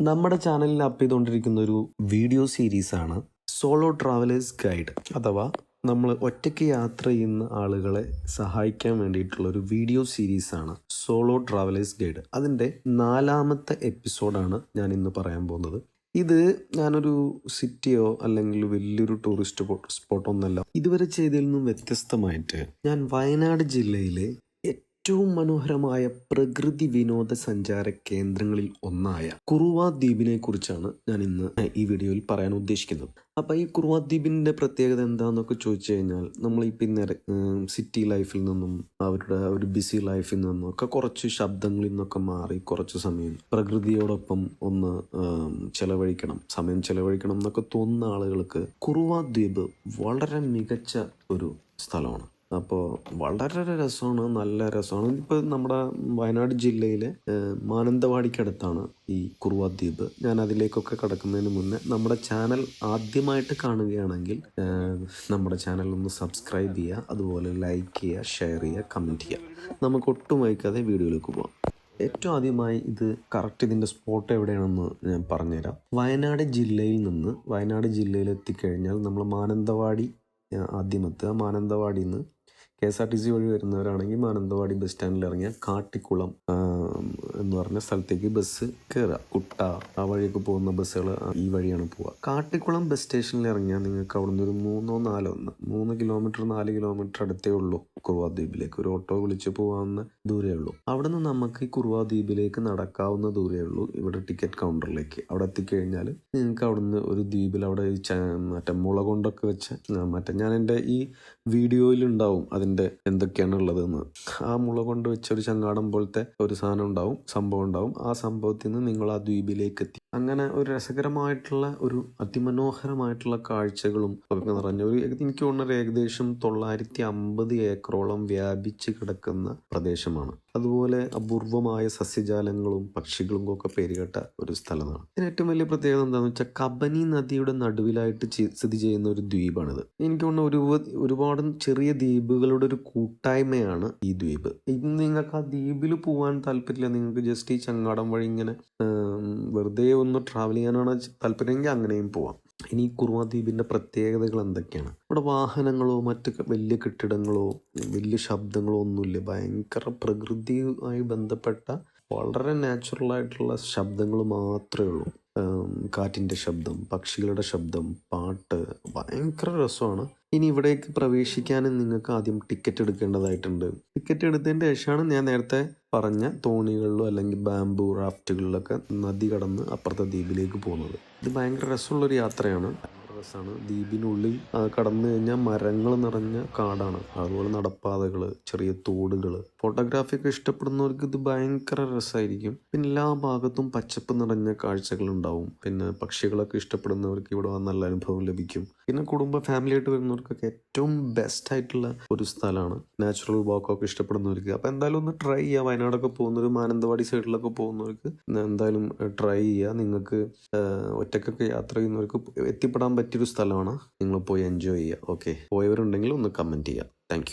നമ്മുടെ ചാനലിൽ അപ്പ് ചെയ്തുകൊണ്ടിരിക്കുന്ന ഒരു വീഡിയോ സീരീസാണ് സോളോ ട്രാവലേഴ്സ് ഗൈഡ്, അഥവാ നമ്മൾ ഒറ്റയ്ക്ക് യാത്ര ചെയ്യുന്ന ആളുകളെ സഹായിക്കാൻ വേണ്ടിയിട്ടുള്ള ഒരു വീഡിയോ സീരീസാണ് സോളോ ട്രാവലേഴ്സ് ഗൈഡ്. അതിൻ്റെ 4ാമത്തെ എപ്പിസോഡാണ് ഞാൻ ഇന്ന് പറയാൻ പോകുന്നത്. ഇത് ഞാനൊരു സിറ്റിയോ അല്ലെങ്കിൽ വലിയൊരു ടൂറിസ്റ്റ് സ്പോട്ടൊന്നല്ല. ഇതുവരെ ചെയ്തതിൽ നിന്നും വ്യത്യസ്തമായിട്ട് ഞാൻ വയനാട് ജില്ലയിലെ ഏറ്റവും മനോഹരമായ പ്രകൃതി വിനോദസഞ്ചാര കേന്ദ്രങ്ങളിൽ ഒന്നായ കുറുവ ദ്വീപിനെ കുറിച്ചാണ് ഞാൻ ഇന്ന് ഈ വീഡിയോയിൽ പറയാൻ ഉദ്ദേശിക്കുന്നത്. അപ്പം ഈ കുറുവ ദ്വീപിൻ്റെ പ്രത്യേകത എന്താണെന്നൊക്കെ ചോദിച്ചു കഴിഞ്ഞാൽ, നമ്മൾ ഈ പിന്നെ സിറ്റി ലൈഫിൽ നിന്നും അവരുടെ ഒരു ബിസി ലൈഫിൽ നിന്നും ഒക്കെ കുറച്ച് ശബ്ദങ്ങളിൽ നിന്നൊക്കെ മാറി കുറച്ച് സമയം പ്രകൃതിയോടൊപ്പം ഒന്ന് സമയം ചെലവഴിക്കണം എന്നൊക്കെ തോന്നുന്ന ആളുകൾക്ക് കുറുവ ദ്വീപ് വളരെ മികച്ച ഒരു സ്ഥലമാണ്. അപ്പോൾ വളരെ രസമാണ്, നല്ല രസമാണ്. ഇപ്പോൾ നമ്മുടെ വയനാട് ജില്ലയിലെ മാനന്തവാടിക്കടുത്താണ് ഈ കുറുവ ദ്വീപ്. ഞാൻ അതിലേക്കൊക്കെ കടക്കുന്നതിന് മുന്നേ നമ്മുടെ ചാനൽ ആദ്യമായിട്ട് കാണുകയാണെങ്കിൽ നമ്മുടെ ചാനൽ ഒന്ന് സബ്സ്ക്രൈബ് ചെയ്യുക, അതുപോലെ ലൈക്ക് ചെയ്യുക, ഷെയർ ചെയ്യുക, കമൻറ്റ് ചെയ്യുക. നമുക്ക് ഒട്ടും വൈകാതെ വീഡിയോയിലേക്ക് പോകാം. ഏറ്റവും ആദ്യമായി ഇതിൻ്റെ സ്പോട്ട് എവിടെയാണെന്ന് ഞാൻ പറഞ്ഞുതരാം. വയനാട് ജില്ലയിൽ എത്തിക്കഴിഞ്ഞാൽ നമ്മൾ മാനന്തവാടി ആദ്യമെത്തുക. മാനന്തവാടിയിൽ നിന്ന് KSRTC വഴി വരുന്നവരാണെങ്കിൽ മാനന്തവാടി ബസ് സ്റ്റാൻഡിൽ ഇറങ്ങിയാൽ കാട്ടിക്കുളം എന്ന് പറഞ്ഞ സ്ഥലത്തേക്ക് ബസ് കയറുക. കുട്ട ആ വഴിയൊക്കെ പോകുന്ന ബസ്സുകൾ ഈ വഴിയാണ് പോവുക. കാട്ടിക്കുളം ബസ് സ്റ്റേഷനിൽ ഇറങ്ങിയാൽ നിങ്ങൾക്ക് അവിടെ നിന്ന് ഒരു 3 കിലോമീറ്റർ 4 കിലോമീറ്റർ അടുത്തേ ഉള്ളൂ കുറുവ ദ്വീപിലേക്ക്. ഒരു ഓട്ടോ വിളിച്ച് പോകാവുന്ന ദൂരേ ഉള്ളൂ. അവിടെ നിന്ന് നമുക്ക് ഈ കുറുവ ദ്വീപിലേക്ക് നടക്കാവുന്ന ദൂരേ ഉള്ളൂ. ഇവിടെ ടിക്കറ്റ് കൗണ്ടറിലേക്ക് അവിടെ എത്തിക്കഴിഞ്ഞാൽ നിങ്ങൾക്ക് അവിടെ നിന്ന് ഒരു ദ്വീപിൽ അവിടെ മറ്റേ മുള കൊണ്ടൊക്കെ വെച്ച ഞാൻ എൻ്റെ ഈ വീഡിയോയിൽ ഉണ്ടാവും അതിൻ്റെ എന്തൊക്കെയാണ് ഉള്ളതെന്ന്. ആ മുള കൊണ്ട് വെച്ച ഒരു ചങ്ങാടം പോലത്തെ ഒരു സംഭവം ഉണ്ടാവും. ആ സംഭവത്തിൽ നിന്ന് നിങ്ങൾ ആ ദ്വീപിലേക്ക് എത്തി. അങ്ങനെ ഒരു രസകരമായിട്ടുള്ള ഒരു അതിമനോഹരമായിട്ടുള്ള കാഴ്ചകളും ഒക്കെ നിറഞ്ഞ എനിക്ക് തോന്നുന്നത് ഏകദേശം 950 ഏക്കറോളം വ്യാപിച്ച് കിടക്കുന്ന പ്രദേശമാണ്. അതുപോലെ അപൂർവമായ സസ്യജാലങ്ങളും പക്ഷികളും ഒക്കെ പേരുകേട്ട ഒരു സ്ഥലമാണ്. ഇതിന് ഏറ്റവും വലിയ പ്രത്യേകത എന്താണെന്ന് വെച്ചാൽ കബനി നദിയുടെ നടുവിലായിട്ട് സ്ഥിതി ചെയ്യുന്ന ഒരു ദ്വീപാണിത്. എനിക്ക് തോന്നുന്നു ഒരുപാട് ചെറിയ ദ്വീപുകളുടെ ഒരു കൂട്ടായ്മയാണ് ഈ ദ്വീപ്. ഇന്ന് നിങ്ങൾക്ക് ആ ദ്വീപിൽ പോകാൻ താല്പര്യമില്ല, നിങ്ങൾക്ക് ജസ്റ്റ് ഈ ചങ്ങാടം വഴി ഇങ്ങനെ വെറുതെ ഒന്ന് ട്രാവൽ ചെയ്യാനാണ് താല്പര്യമെങ്കിൽ അങ്ങനെയും പോവാം. ഇനി കുറുവ ദ്വീപിൻ്റെ പ്രത്യേകതകൾ എന്തൊക്കെയാണ്? ഇവിടെ വാഹനങ്ങളോ മറ്റ് വലിയ കെട്ടിടങ്ങളോ വലിയ ശബ്ദങ്ങളോ ഒന്നുമില്ല. ഭയങ്കര പ്രകൃതിയുമായി ബന്ധപ്പെട്ട വളരെ നാച്ചുറലായിട്ടുള്ള ശബ്ദങ്ങൾ മാത്രമേ ഉള്ളൂ. കാറ്റിൻ്റെ ശബ്ദം, പക്ഷികളുടെ ശബ്ദം, പാട്ട്, ഭയങ്കര രസമാണ്. ഇനി ഇവിടേക്ക് പ്രവേശിക്കാനും നിങ്ങൾക്ക് ആദ്യം ടിക്കറ്റ് എടുക്കേണ്ടതായിട്ടുണ്ട്. ടിക്കറ്റ് എടുത്തതിൻ്റെ ശേഷമാണ് ഞാൻ നേരത്തെ പറഞ്ഞ തോണികളിലോ അല്ലെങ്കിൽ ബാംബു റാഫ്റ്റുകളിലൊക്കെ നദി കടന്ന് അപ്പുറത്തെ ദ്വീപിലേക്ക് പോകുന്നത്. ഇത് ഭയങ്കര രസമുള്ളൊരു യാത്രയാണ്. രസമാണ്. ദ്വീപിനുള്ളിൽ കടന്നു കഴിഞ്ഞാൽ മരങ്ങൾ നിറഞ്ഞ കാടാണ്. അതുപോലെ നടപ്പാതകൾ, ചെറിയ തോടുകൾ. ഫോട്ടോഗ്രാഫിയൊക്കെ ഇഷ്ടപ്പെടുന്നവർക്ക് ഇത് ഭയങ്കര രസമായിരിക്കും. പിന്നെ എല്ലാ ഭാഗത്തും പച്ചപ്പ് നിറഞ്ഞ കാഴ്ചകൾ ഉണ്ടാവും. പിന്നെ പക്ഷികളൊക്കെ ഇഷ്ടപ്പെടുന്നവർക്ക് ഇവിടെ നല്ല അനുഭവം ലഭിക്കും. പിന്നെ ഫാമിലി ആയിട്ട് വരുന്നവർക്കൊക്കെ ഏറ്റവും ബെസ്റ്റ് ആയിട്ടുള്ള ഒരു സ്ഥലമാണ്. നാച്ചുറൽ വാക്കൊക്കെ ഇഷ്ടപ്പെടുന്നവർക്ക് അപ്പോൾ എന്തായാലും ഒന്ന് ട്രൈ ചെയ്യുക. വയനാടൊക്കെ പോകുന്നവർ, മാനന്തവാടി സൈഡിലൊക്കെ പോകുന്നവർക്ക് എന്തായാലും ട്രൈ ചെയ്യുക. നിങ്ങൾക്ക് ഒറ്റയ്ക്കൊക്കെ യാത്ര ചെയ്യുന്നവർക്ക് എത്തിപ്പെടാൻ പറ്റിയൊരു സ്ഥലമാണ്. നിങ്ങൾ പോയി എൻജോയ് ചെയ്യുക. ഓക്കെ, പോയവരുണ്ടെങ്കിൽ ഒന്ന് കമൻറ്റ് ചെയ്യുക.